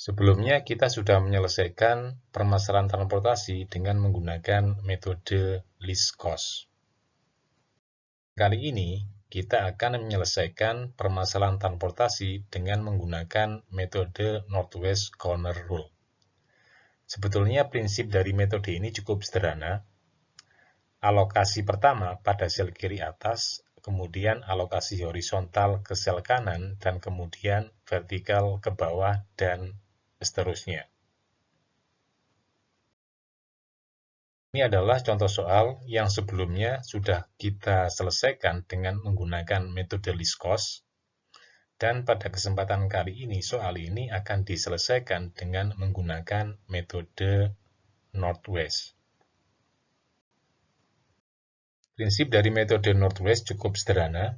Sebelumnya kita sudah menyelesaikan permasalahan transportasi dengan menggunakan metode least cost. Kali ini kita akan menyelesaikan permasalahan transportasi dengan menggunakan metode Northwest Corner Rule. Sebetulnya prinsip dari metode ini cukup sederhana. Alokasi pertama pada sel kiri atas, kemudian alokasi horizontal ke sel kanan, dan kemudian vertikal ke bawah, dan seterusnya. Ini adalah contoh soal yang sebelumnya sudah kita selesaikan dengan menggunakan metode least cost, dan pada kesempatan kali ini soal ini akan diselesaikan dengan menggunakan metode Northwest. Prinsip dari metode Northwest cukup sederhana.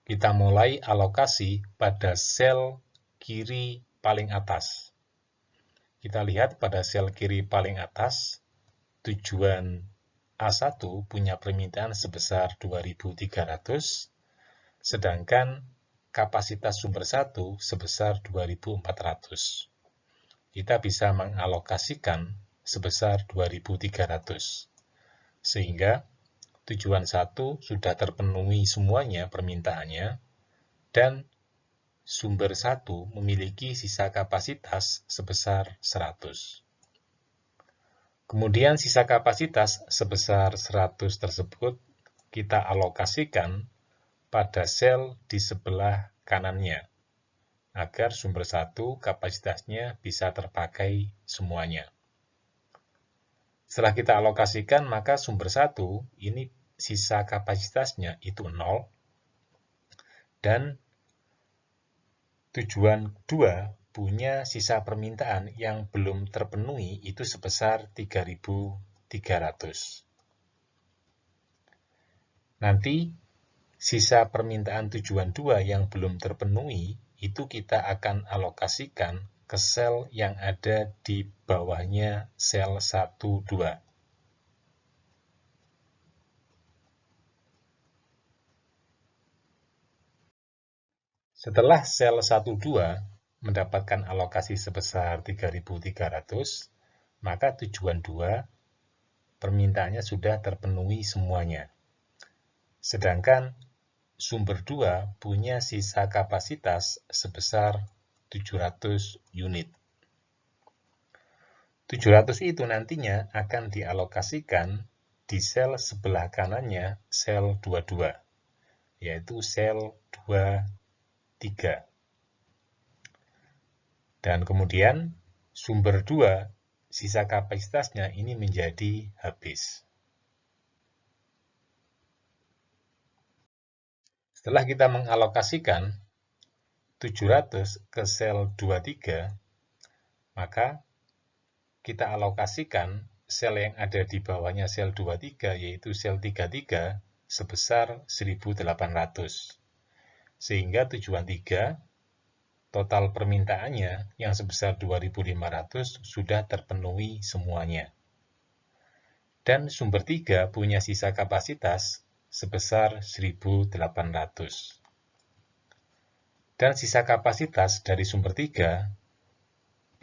Kita mulai alokasi pada sel kiri paling atas. Kita lihat pada sel kiri paling atas, tujuan A1 punya permintaan sebesar 2.300, sedangkan kapasitas sumber 1 sebesar 2.400. Kita bisa mengalokasikan sebesar 2.300, sehingga tujuan 1 sudah terpenuhi semuanya permintaannya, dan sumber 1 memiliki sisa kapasitas sebesar 100. Kemudian sisa kapasitas sebesar 100 tersebut kita alokasikan pada sel di sebelah kanannya, agar sumber 1 kapasitasnya bisa terpakai semuanya. Setelah kita alokasikan, maka sumber 1 ini sisa kapasitasnya itu 0, dan tujuan 2 punya sisa permintaan yang belum terpenuhi itu sebesar 3.300. Nanti sisa permintaan tujuan 2 yang belum terpenuhi itu kita akan alokasikan ke sel yang ada di bawahnya sel 1, 2. Setelah sel 1, 2 mendapatkan alokasi sebesar 3.300, maka tujuan 2 permintaannya sudah terpenuhi semuanya. Sedangkan sumber 2 punya sisa kapasitas sebesar 700 unit. 700 itu nantinya akan dialokasikan di sel sebelah kanannya sel 22, yaitu sel 2, 3. Dan kemudian sumber 2 sisa kapasitasnya ini menjadi habis. Setelah kita mengalokasikan 700 ke sel 23, maka kita alokasikan sel yang ada di bawahnya sel 23, yaitu sel 33, sebesar 1.800. Sehingga tujuan 3, total permintaannya yang sebesar 2.500 sudah terpenuhi semuanya. Dan sumber 3 punya sisa kapasitas sebesar 1.800. Dan sisa kapasitas dari sumber 3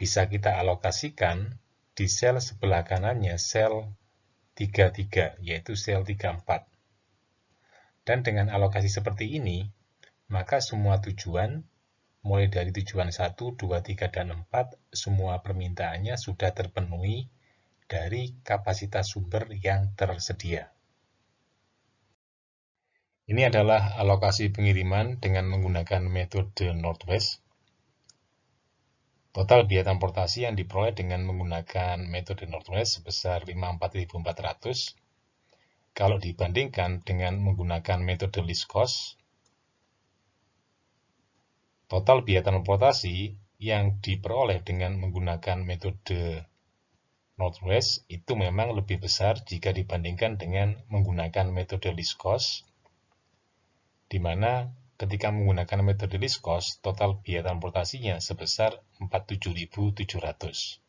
bisa kita alokasikan di sel sebelah kanannya sel 33, yaitu sel 34. Dan dengan alokasi seperti ini, maka semua tujuan, mulai dari tujuan 1, 2, 3, dan 4, semua permintaannya sudah terpenuhi dari kapasitas sumber yang tersedia. Ini adalah alokasi pengiriman dengan menggunakan metode Northwest. Total biaya transportasi yang diperoleh dengan menggunakan metode Northwest sebesar 54.400. Kalau dibandingkan dengan menggunakan metode least cost, total biaya transportasi yang diperoleh dengan menggunakan metode Northwest itu memang lebih besar jika dibandingkan dengan menggunakan metode least cost, di mana ketika menggunakan metode least cost, total biaya transportasinya sebesar 47.700.